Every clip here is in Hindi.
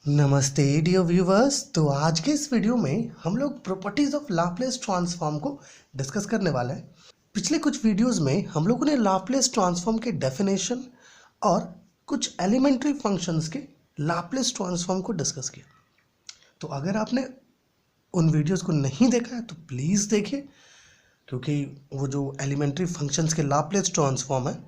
नमस्ते डियर व्यूवर्स। तो आज के इस वीडियो में हम लोग प्रॉपर्टीज ऑफ लाप्लेस ट्रांसफॉर्म को डिस्कस करने वाले हैं। पिछले कुछ वीडियोस में हम लोगों ने लाप्लेस ट्रांसफॉर्म के डेफिनेशन और कुछ एलिमेंट्री फंक्शंस के लाप्लेस ट्रांसफॉर्म को डिस्कस किया। तो अगर आपने उन वीडियोस को नहीं देखा है तो प्लीज़ देखिए, क्योंकि वो जो एलिमेंट्री फंक्शंस के लाप्लेस ट्रांसफॉर्म है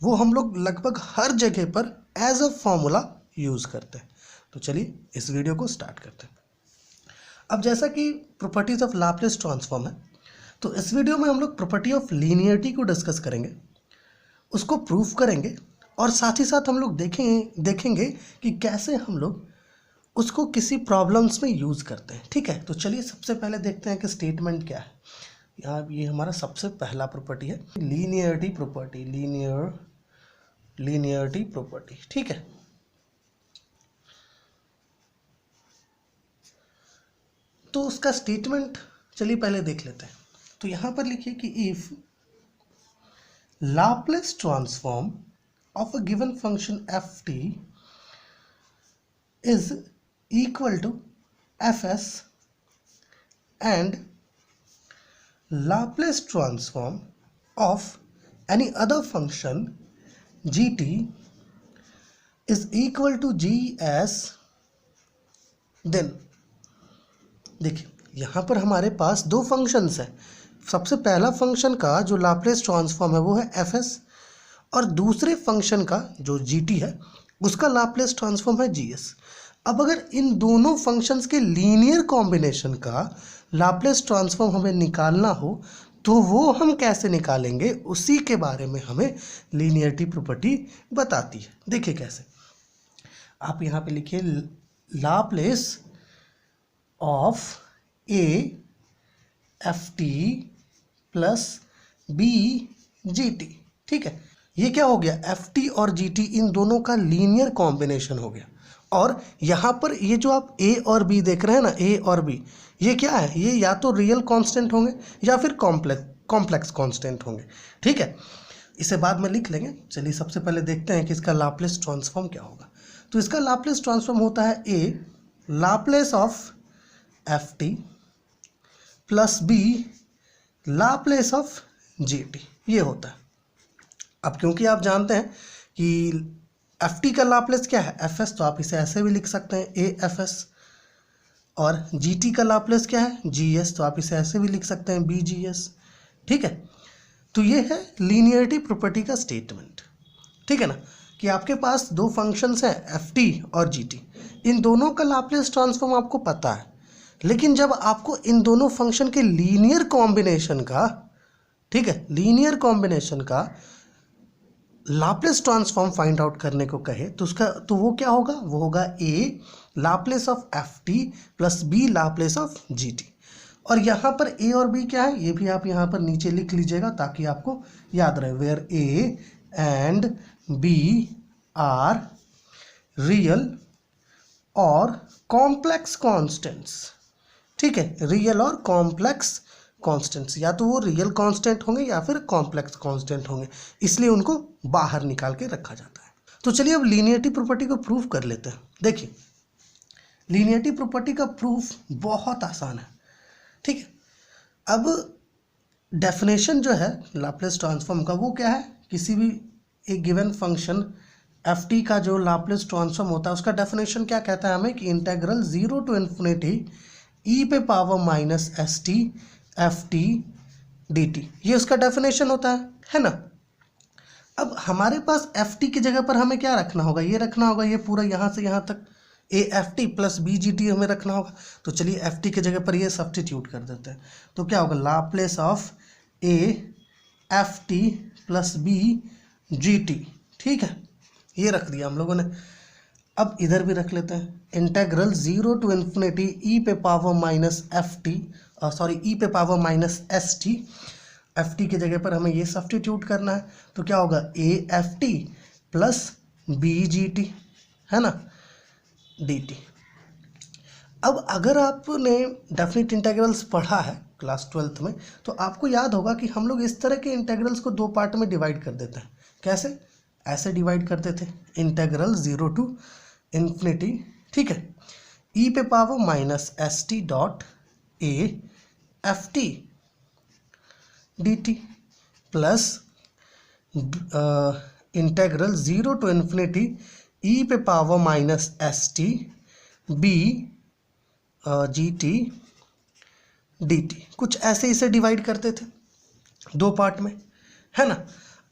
वो हम लोग लगभग हर जगह पर एज अ फॉर्मूला यूज़ करते हैं। तो चलिए इस वीडियो को स्टार्ट करते हैं। अब जैसा कि प्रॉपर्टीज ऑफ लाप्लेस ट्रांसफॉर्म है, तो इस वीडियो में हम लोग प्रॉपर्टी ऑफ लीनियरिटी को डिस्कस करेंगे, उसको प्रूफ करेंगे और साथ ही साथ हम लोग देखेंगे कि कैसे हम लोग उसको किसी प्रॉब्लम्स में यूज़ करते हैं। ठीक है, तो चलिए सबसे पहले देखते हैं कि स्टेटमेंट क्या है। यहाँ ये हमारा सबसे पहला प्रॉपर्टी है लीनियरिटी प्रॉपर्टी, लीनियरिटी प्रॉपर्टी। ठीक है, तो उसका स्टेटमेंट चलिए पहले देख लेते हैं। तो यहाँ पर लिखिए कि if Laplace transform of a given function F T is equal to F S and Laplace transform of any other function G T is equal to G S, then देखिए यहाँ पर हमारे पास दो फंक्शंस हैं। सबसे पहला फंक्शन का जो लाप्लेस ट्रांसफॉर्म है वो है एफ एस, और दूसरे फंक्शन का जो जी टी है उसका लाप्लेस ट्रांसफॉर्म है जी एस। अब अगर इन दोनों फंक्शंस के लीनियर कॉम्बिनेशन का लाप्लेस ट्रांसफॉर्म हमें निकालना हो तो वो हम कैसे निकालेंगे, उसी के बारे में हमें लीनियरिटी प्रॉपर्टी बताती है। देखिए कैसे, आप यहाँ पे लिखिए Laplace of A F T plus B G T. ठीक है, ये क्या हो गया, एफ टी और जी टी इन दोनों का लीनियर कॉम्बिनेशन हो गया। और यहाँ पर ये जो आप ए और बी देख रहे हैं ना, ए और बी, ये क्या है, ये या तो रियल कांस्टेंट होंगे या फिर कॉम्प्लेक्स कांस्टेंट होंगे। ठीक है, इसे बाद में लिख लेंगे। चलिए सबसे पहले देखते हैं कि इसका लाप्लेस ट्रांसफॉर्म क्या होगा। तो इसका लाप्लेस ट्रांसफॉर्म होता है A Laplace of F T plus B Laplace of G T, ये होता है। अब क्योंकि आप जानते हैं कि एफ टी का लाप्लेस क्या है, एफ एस, तो आप इसे ऐसे भी लिख सकते हैं ए एफ एस, और जी टी का लाप्लेस क्या है, जी एस, तो आप इसे ऐसे भी लिख सकते हैं बी जी एस। ठीक है, तो ये है लीनियरिटी प्रॉपर्टी का स्टेटमेंट। ठीक है ना, कि आपके पास दो फंक्शंस हैं एफ टी और जी टी, इन दोनों का लाप्लेस ट्रांसफॉर्म आपको पता है, लेकिन जब आपको इन दोनों फंक्शन के लीनियर कॉम्बिनेशन का, ठीक है, लीनियर कॉम्बिनेशन का लाप्लेस ट्रांसफॉर्म फाइंड आउट करने को कहे तो वो क्या होगा, वो होगा A Laplace of F T plus B Laplace of G T. और यहाँ पर ए और बी क्या है, ये भी आप यहाँ पर नीचे लिख लीजिएगा ताकि आपको याद रहे। Where A and B are real और कॉम्प्लेक्स कॉन्स्टेंट्स। ठीक है, रियल और कॉम्प्लेक्स कांस्टेंट्स, या तो वो रियल कांस्टेंट होंगे या फिर कॉम्प्लेक्स कांस्टेंट होंगे, इसलिए उनको बाहर निकाल के रखा जाता है। तो चलिए अब लीनियरिटी प्रॉपर्टी को प्रूफ कर लेते हैं। देखिए लीनियरिटी प्रॉपर्टी का प्रूफ बहुत आसान है। ठीक है, अब डेफिनेशन जो है लाप्लेस ट्रांसफॉर्म का वो क्या है, किसी भी एक गिवन फंक्शन एफ टी का जो लाप्लेस ट्रांसफॉर्म होता है उसका डेफिनेशन क्या कहता है हमें, कि integral zero to infinity E पे power minus S T F T D T, ये उसका डेफिनेशन होता है ना। अब हमारे पास एफ टी की जगह पर हमें क्या रखना होगा, ये रखना होगा, ये पूरा यहाँ से यहाँ तक A F T plus B G T हमें रखना होगा। तो चलिए एफ टी की जगह पर ये सब्स्टिट्यूट कर देते हैं। तो क्या होगा, Laplace of A F T plus B G T. ठीक है, ये रख दिया हम लोगों ने। अब इधर भी रख लेते हैं, integral zero to infinity E पे power minus F T, sorry E पे power minus S T, F T की जगह पर हमें ये सब्स्टिट्यूट करना है। तो क्या होगा, A F T plus B G T, है ना, डी टी। अब अगर आपने डेफिनेट इंटेग्रल्स पढ़ा है क्लास 12th में, तो आपको याद होगा कि हम लोग इस तरह के इंटेग्रल्स को दो पार्ट में डिवाइड कर देते हैं। कैसे, ऐसे डिवाइड करते थे, इंटेग्रल जीरो टू इन्फिनिटी ठीक है, ई पे power minus S T dot A F T D T plus integral 0 to infinity E पे power minus S T B G T D T. कुछ ऐसे इसे डिवाइड करते थे दो पार्ट में, है ना।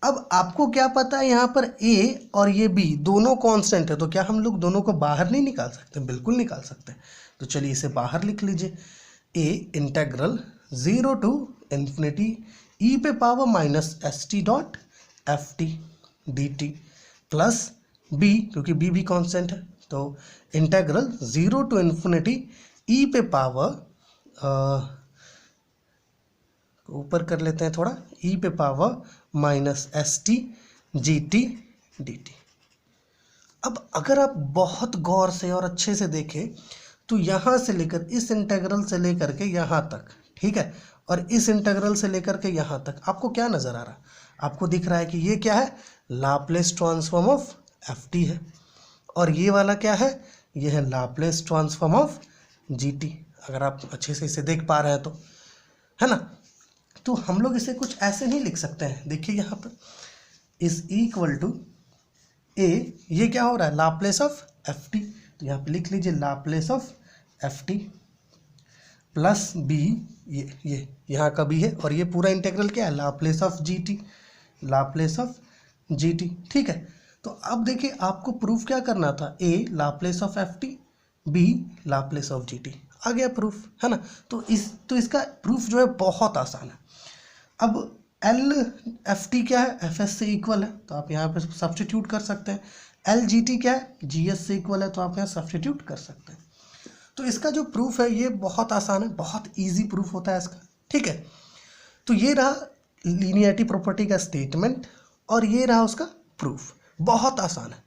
अब आपको क्या पता है, यहाँ पर a और ये b दोनों कांस्टेंट है, तो क्या हम लोग दोनों को बाहर नहीं निकाल सकते? बिल्कुल निकाल सकते हैं। तो चलिए इसे बाहर लिख लीजिए, a integral 0 to infinity E पे power minus S T dot F T D T plus b, क्योंकि b भी कांस्टेंट है, तो इंटेग्रल 0 टू इन्फिनिटी ई पे पावर ऊपर कर लेते हैं थोड़ा, ई पे power minus S T G T D T. अब अगर आप बहुत गौर से और अच्छे से देखें तो यहाँ से लेकर इस इंटीग्रल से लेकर के यहाँ तक, ठीक है, और इस इंटीग्रल से लेकर के यहाँ तक आपको क्या नज़र आ रहा है? आपको दिख रहा है कि ये क्या है? Laplace transform of F T है, और ये वाला क्या है? ये है Laplace transform of G T. अगर आप अच्छे से इसे देख पा रहे हैं तो, है ना। तो हम लोग इसे कुछ ऐसे नहीं लिख सकते हैं, देखिए यहाँ पर इज इक्वल टू ए, ये क्या हो रहा है? लाप्लेस ऑफ एफ टी, तो यहाँ पे लिख लीजिए Laplace of F T plus B, ये यहाँ का बी है, और ये पूरा इंटीग्रल क्या है? Laplace of G T, Laplace of G T, ठीक है। तो अब देखिए आपको प्रूफ क्या करना था? A Laplace of F T, B Laplace of G T, आ गया प्रूफ, है ना। तो इसका प्रूफ जो है बहुत आसान है। अब एल एफ टी क्या है? एफ एस से इक्वल है, तो आप यहाँ पे सब्स्टिट्यूट कर सकते हैं। एल जी टी क्या है? जी एस से इक्वल है, तो आप यहाँ सब्स्टिट्यूट कर सकते हैं। तो इसका जो प्रूफ है ये बहुत आसान है, बहुत इजी प्रूफ होता है इसका, ठीक है। तो ये रहा लीनियरिटी प्रॉपर्टी का स्टेटमेंट, और ये रहा उसका प्रूफ, बहुत आसान है।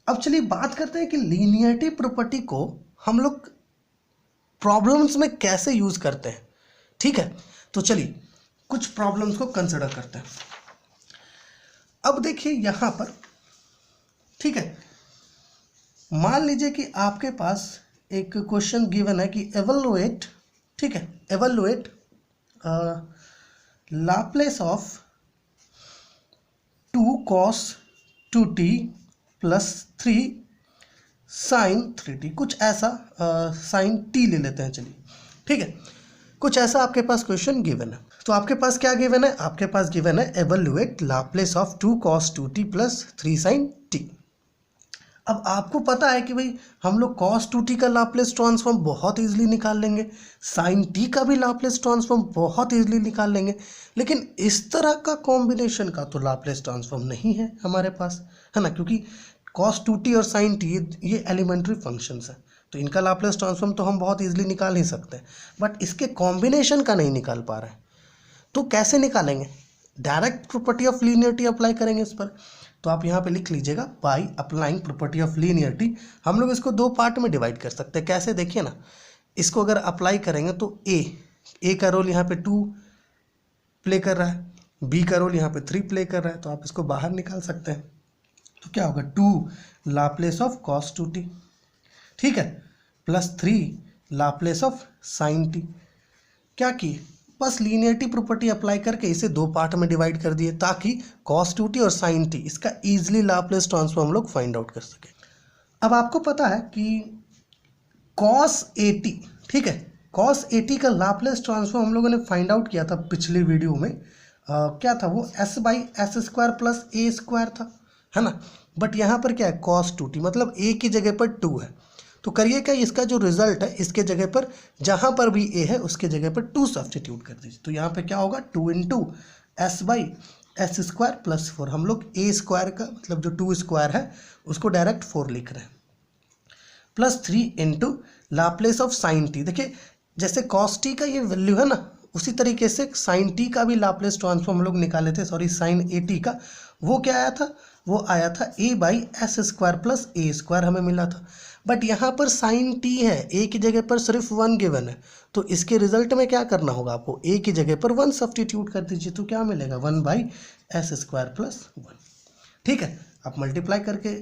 अब चलिए बात करते हैं कि लीनियरिटी प्रॉपर्टी को हम लोग प्रॉब्लम्स में कैसे यूज करते हैं, ठीक है। तो चलिए कुछ प्रॉब्लम्स को कंसिडर करते हैं। अब देखिए यहाँ पर, ठीक है, मान लीजिए कि आपके पास एक क्वेश्चन गिवन है कि एवलुएट, ठीक है, evaluate Laplace of 2 cos 2t plus 3 sin 3t, कुछ ऐसा sin t ले लेते हैं, चलिए, ठीक है। कुछ ऐसा आपके पास क्वेश्चन गिवन है, तो आपके पास क्या गिवन है? आपके पास गिवन है evaluate Laplace of 2 cos 2t plus 3 sin t। अब आपको पता है कि भाई हम लोग cos 2t का लाप्लेस ट्रांसफॉर्म बहुत इजीली निकाल लेंगे, sin t का भी लाप्लेस ट्रांसफॉर्म बहुत इजीली निकाल लेंगे, लेकिन इस तरह का कॉम्बिनेशन का तो लाप्लेस ट्रांसफॉर्म नहीं है हमारे पास, है ना, क्योंकि cos 2t और sin t ये एलिमेंट्री फंक्शंस हैं, तो इनका लाप्लेस ट्रांसफॉर्म तो हम बहुत इजीली निकाल ही सकते हैं, बट इसके कॉम्बिनेशन का नहीं निकाल पा रहे हैं। तो कैसे निकालेंगे? Direct property of linearity apply करेंगे इस पर। तो आप यहाँ पे लिख लीजिएगा by applying property of linearity. हम लोग इसको दो पार्ट में डिवाइड कर सकते हैं। कैसे? देखिए ना, इसको अगर अप्लाई करेंगे तो ए का रोल यहाँ पे 2 प्ले कर रहा है, बी का रोल यहाँ पे 3 प्ले कर रहा है, तो आप इसको बाहर निकाल सकते हैं। तो क्या होगा? 2 लाप्लेस ऑफ cos 2t, ठीक है, plus 3 Laplace of sin t। क्या किए? बस लीनियरिटी प्रॉपर्टी अप्लाई करके इसे दो पार्ट में डिवाइड कर दिए, ताकि cos 2t और sin t इसका इजीली लाप्लेस ट्रांसफॉर्म हम लोग फाइंड आउट कर सके। अब आपको पता है कि cos 80, ठीक है, cos 80 का लाप्लेस ट्रांसफॉर्म हम लोगों ने फाइंड आउट किया था पिछली वीडियो में। क्या था वो? s/s² प्लस a² था, है ना। बट यहाँ पर क्या है? cos 2t, मतलब a की जगह पर 2 है, तो करिए क्या, इसका जो रिजल्ट है इसके जगह पर जहाँ पर भी a है उसके जगह पर 2 सब्स्टिट्यूट कर दीजिए। तो यहाँ पे क्या होगा? 2 इंटू s/s² प्लस 4। हम लोग a² का मतलब जो 2² है उसको डायरेक्ट 4 लिख रहे हैं, plus 3 into Laplace of sine T. देखिए जैसे cos t का ये वैल्यू है ना, उसी तरीके से साइन t का भी लाप्लेस ट्रांसफॉर्म हम लोग निकाले थे, सॉरी साइन 80 का। वो क्या आया था? वो आया था a/s² प्लस a² हमें मिला था। बट यहाँ पर साइन t है, a की जगह पर सिर्फ 1 गिवन है, तो इसके रिजल्ट में क्या करना होगा आपको? a की जगह पर 1 सब्स्टिट्यूट कर दीजिए, तो क्या मिलेगा? 1/s² प्लस 1, ठीक है। आप मल्टीप्लाई करके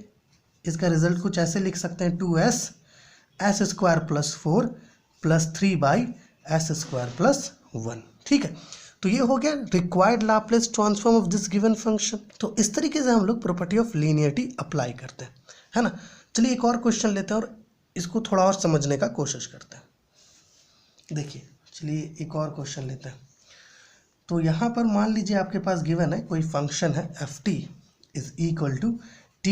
इसका रिजल्ट कुछ ऐसे लिख सकते हैं 2s S square plus 4 plus 3/s² + 1। ठीक है, तो ये हो गया required Laplace transform of this given function. तो इस तरीके से हम लोग प्रॉपर्टी ऑफ लीनियरिटी अप्लाई करते हैं, है ना। चलिए एक और क्वेश्चन लेते हैं और इसको थोड़ा और समझने का कोशिश करते हैं। देखिए, चलिए एक और क्वेश्चन लेते हैं। तो यहाँ पर मान लीजिए आपके पास गिवन है कोई फंक्शन है ft is equal to t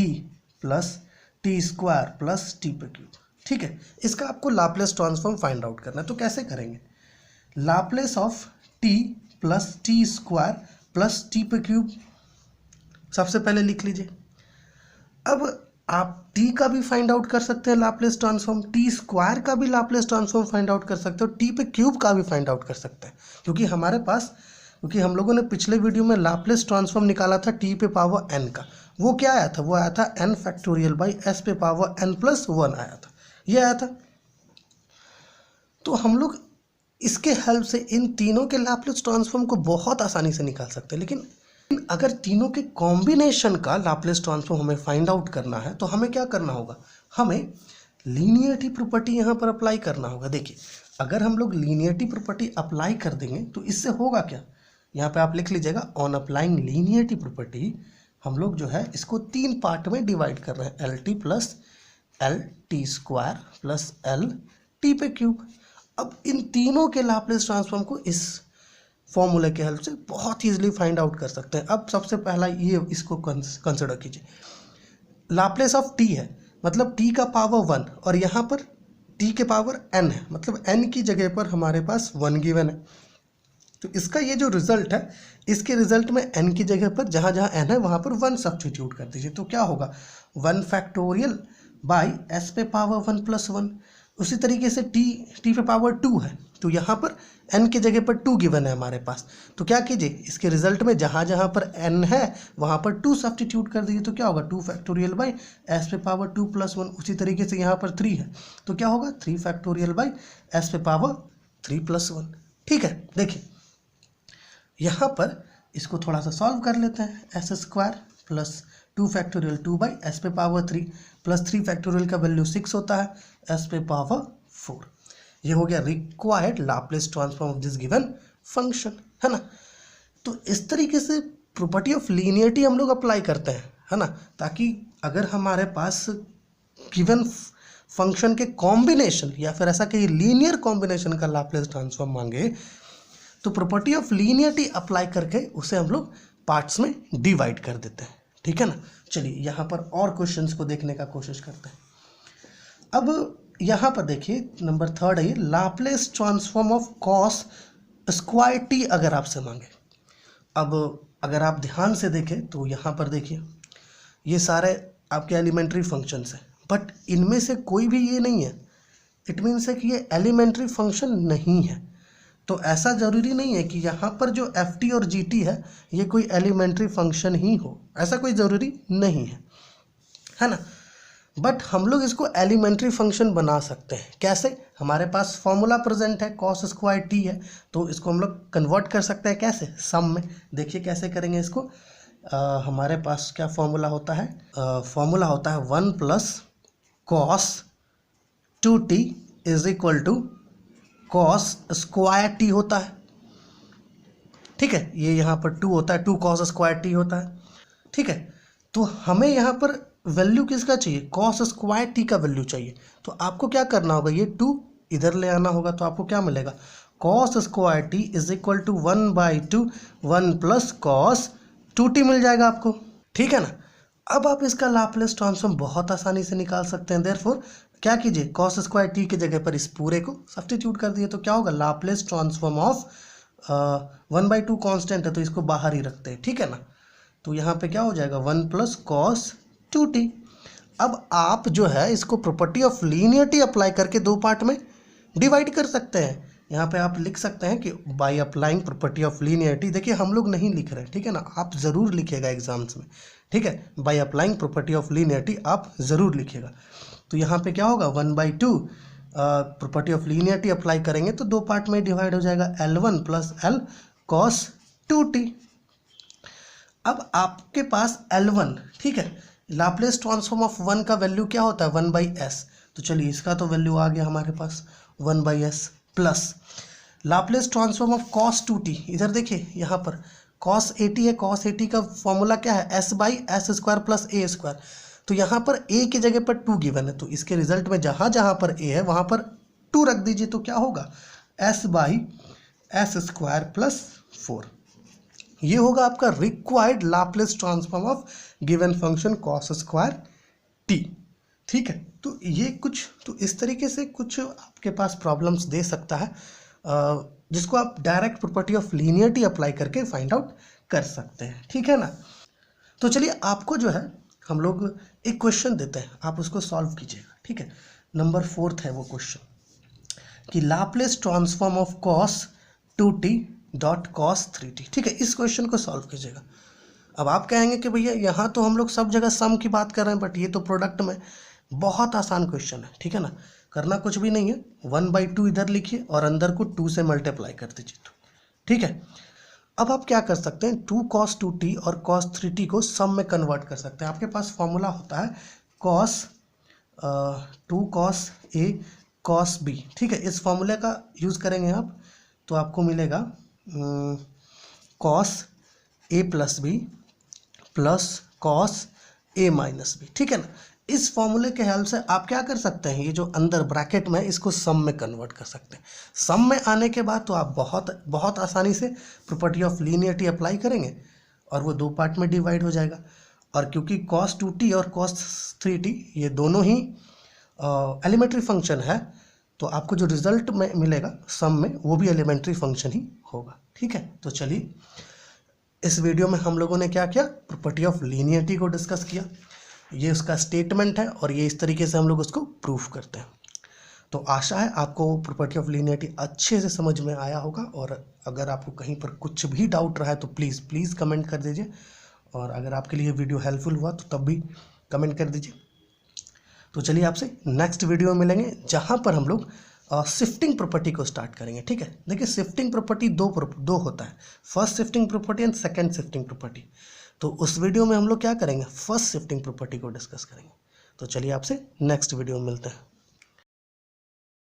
plus t² plus t/3। ठीक है, इसका आपको लाप्लेस ट्रांसफॉर्म फाइंड आउट करना है। तो कैसे करेंगे? Laplace of t plus t² plus t/3 सबसे पहले लिख लीजिए। अब आप t का भी फाइंड आउट कर सकते हैं लाप्लेस ट्रांसफॉर्म, t² का भी लाप्लेस ट्रांसफॉर्म फाइंड आउट कर सकते हो, t/3 का भी फाइंड आउट कर सकते हैं। क्योंकि हम लोगों ने पिछले वीडियो में लाप्लेस ट्रांसफॉर्म निकाला था t⁻n का। वो क्या आया था? वो आया था n⁴/s⁻n+1 आया था, ये आया था। तो हम लोग इसके हेल्प से इन तीनों के लाप्लेस ट्रांसफॉर्म को बहुत आसानी से निकाल सकते हैं। लेकिन अगर तीनों के कॉम्बिनेशन का लाप्लेस ट्रांसफॉर्म हमें फाइंड आउट करना है तो हमें क्या करना होगा? हमें लीनियरिटी प्रॉपर्टी यहाँ पर अप्लाई करना होगा। देखिए, अगर हम लोग लीनियरिटी प्रॉपर्टी अप्लाई कर देंगे तो इससे होगा क्या? यहाँ पे आप लिख लीजिएगा, ऑन अप्लाइंग लीनियरिटी प्रॉपर्टी हम लोग जो है इसको 3 पार्ट में डिवाइड कर रहे हैं, LT plus LT² plus LT/3। अब इन तीनों के लाप्लेस ट्रांसफॉर्म को इस फॉर्मूले के हेल्प से बहुत ईजिली फाइंड आउट कर सकते हैं। अब सबसे पहला ये इसको कंसिडर कीजिए, लाप्लेस ऑफ t है, मतलब t का पावर 1 और यहाँ पर t के पावर n है, मतलब n की जगह पर हमारे पास 1 गिवन है। तो इसका ये जो रिजल्ट है, इसके रिजल्ट में n की जगह पर जहाँ जहाँ n है वहाँ पर 1 सब्स्टिट्यूट कर दीजिए। तो क्या होगा? 1/(s⁻1+1)। उसी तरीके से t⁻2 है, तो यहाँ पर n की जगह पर 2 गिवन है हमारे पास। तो क्या कीजिए, इसके रिजल्ट में जहाँ जहाँ पर n है वहाँ पर 2 सब्स्टिट्यूट कर दीजिए। तो क्या होगा? 2/(s⁻2+1)। उसी तरीके से यहाँ पर 3 है, तो क्या होगा? 3/(s⁻3+1)। ठीक है, देखिए यहाँ पर इसको थोड़ा सा सॉल्व कर लेते हैं। s² प्लस 2/(2)/(s⁻3 प्लस 3 का वैल्यू 6 होता है, s⁻4। ये हो गया required Laplace transform of this given function, है ना। तो इस तरीके से प्रॉपर्टी ऑफ लीनियरिटी हम लोग अप्लाई करते हैं, है ना, ताकि अगर हमारे पास गिवन फंक्शन के कॉम्बिनेशन या फिर ऐसा कहीं लीनियर कॉम्बिनेशन का लाप्लेस ट्रांसफॉर्म मांगे तो प्रॉपर्टी ऑफ लीनियरिटी अप्लाई करके उसे हम लोग पार्ट्स में डिवाइड कर देते हैं। ठीक है ना। चलिए यहाँ पर और क्वेश्चंस को देखने का कोशिश करते हैं। अब यहाँ पर देखिए नंबर 3 है, Laplace transform of cos² t अगर आपसे मांगे। अब अगर आप ध्यान से देखें तो यहाँ पर देखिए ये सारे आपके एलिमेंट्री फंक्शंस हैं, बट इनमें से कोई भी ये नहीं है। इट मीन्स है कि ये एलिमेंट्री फंक्शन नहीं है। तो ऐसा ज़रूरी नहीं है कि यहाँ पर जो ft और gt है ये कोई एलिमेंट्री फंक्शन ही हो, ऐसा कोई ज़रूरी नहीं है, है ना। बट हम लोग इसको एलिमेंट्री फंक्शन बना सकते हैं। कैसे? हमारे पास फॉर्मूला प्रेजेंट है, cos² t है, तो इसको हम लोग कन्वर्ट कर सकते हैं। कैसे? सम में। देखिए कैसे करेंगे इसको। हमारे पास क्या फॉर्मूला होता है? फॉर्मूला होता है 1 + cos 2t = cos² t होता है। ठीक है, ये यहाँ पर 2 होता है, 2 cos² t होता है। ठीक है, तो हमें यहाँ पर वैल्यू किसका चाहिए? cos² t का वैल्यू चाहिए। तो आपको क्या करना होगा? ये 2 इधर ले आना होगा, तो आपको क्या मिलेगा? cos² t = 1/2 1 + cos 2t मिल जाएगा आपको। ठीक है ना। अब आप इसका लाप्लेस ट्रांसफॉर्म बहुत आसानी से निकाल सकते हैं। देयरफॉर क्या कीजिए, cos² t की जगह पर इस पूरे को सब्स्टिट्यूट कर दिए। तो क्या होगा? लाप्लेस ट्रांसफॉर्म ऑफ 1/2 कांस्टेंट है तो इसको बाहर ही रखते हैं। ठीक है ना। तो यहाँ पे क्या हो जाएगा? 1 + cos 2t। अब आप जो है इसको प्रॉपर्टी ऑफ लीनियरिटी अप्लाई करके 2 पार्ट में डिवाइड कर सकते हैं। यहाँ पे आप लिख सकते हैं कि by applying property of linearity. देखिए हम लोग नहीं लिख रहे हैं, ठीक है ना, आप ज़रूर लिखिएगा एग्जाम्स में। ठीक है, by applying property of linearity आप ज़रूर लिखिएगा। तो यहाँ पे क्या होगा? 1/2 प्रॉपर्टी ऑफ लीनियरिटी अप्लाई करेंगे तो 2 पार्ट में डिवाइड हो जाएगा, L1 + L cos 2t। अब आपके पास L1, ठीक है, लाप्लेस ट्रांसफॉर्म ऑफ 1 का वैल्यू क्या होता है 1/s, तो चलिए इसका तो वैल्यू आ गया हमारे पास 1/s plus Laplace transform of cos 2t, इधर देखिए यहाँ पर cos 80 है, cos 80 का फॉर्मूला क्या है s/s² प्लस a स्क्वायर, तो यहाँ पर a की जगह पर 2 गिवन है, तो इसके रिजल्ट में जहाँ जहाँ पर a है वहाँ पर 2 रख दीजिए, तो क्या होगा s/s² प्लस 4, ये होगा आपका required Laplace transform of given function cos square t। ठीक है, तो ये कुछ तो इस तरीके से कुछ आपके पास प्रॉब्लम्स दे सकता है, जिसको आप direct property of linearity apply करके फाइंड आउट कर सकते हैं। ठीक है ना, तो चलिए आपको जो है हम लोग एक क्वेश्चन देते हैं, आप उसको सॉल्व कीजिएगा। ठीक है, नंबर 4 है वो क्वेश्चन कि Laplace transform of cos 2t dot cos 3t। ठीक है, इस क्वेश्चन को सॉल्व कीजिएगा। अब आप कहेंगे कि भैया यहाँ तो हम लोग सब जगह सम की बात कर रहे हैं, बट ये तो प्रोडक्ट में बहुत आसान क्वेश्चन है। ठीक है ना, करना कुछ भी नहीं है, 1/2 इधर लिखिए और अंदर को 2 से मल्टीप्लाई कर दीजिए। तो ठीक है, अब आप क्या कर सकते हैं 2 cos 2t और cos 3t को सम में कन्वर्ट कर सकते हैं। आपके पास फॉर्मूला होता है cos 2 cos a cos b। ठीक है, इस फॉर्मूले का यूज़ करेंगे आप, तो आपको मिलेगा cos a plus B plus cos a minus B. ठीक है ना, इस फॉर्मूले के हेल्प से आप क्या कर सकते हैं, ये जो अंदर ब्रैकेट में इसको सम में कन्वर्ट कर सकते हैं। सम में आने के बाद तो आप बहुत आसानी से प्रॉपर्टी ऑफ लीनियरिटी अप्लाई करेंगे और वो 2 पार्ट में डिवाइड हो जाएगा। और क्योंकि cos 2t और cos 3t ये दोनों ही एलिमेंट्री फंक्शन है, तो आपको जो रिजल्ट में मिलेगा सम में वो भी एलिमेंट्री फंक्शन ही होगा। ठीक है, तो चलिए इस वीडियो में हम लोगों ने क्या किया, प्रॉपर्टी ऑफ लीनियरिटी को डिस्कस किया, ये उसका स्टेटमेंट है और ये इस तरीके से हम लोग उसको प्रूफ करते हैं। तो आशा है आपको प्रॉपर्टी ऑफ लीनियरिटी अच्छे से समझ में आया होगा, और अगर आपको कहीं पर कुछ भी डाउट रहा है तो प्लीज़ कमेंट कर दीजिए, और अगर आपके लिए वीडियो हेल्पफुल हुआ तो तब भी कमेंट कर दीजिए। तो चलिए आपसे नेक्स्ट वीडियो में मिलेंगे, जहाँ पर हम लोग शिफ्टिंग प्रॉपर्टी को स्टार्ट करेंगे। ठीक है, देखिए शिफ्टिंग प्रॉपर्टी दो होता है, first shifting property and second shifting property. तो उस वीडियो में हम लोग क्या करेंगे, फर्स्ट शिफ्टिंग प्रॉपर्टी को डिस्कस करेंगे। तो चलिए आपसे नेक्स्ट वीडियो में मिलते हैं।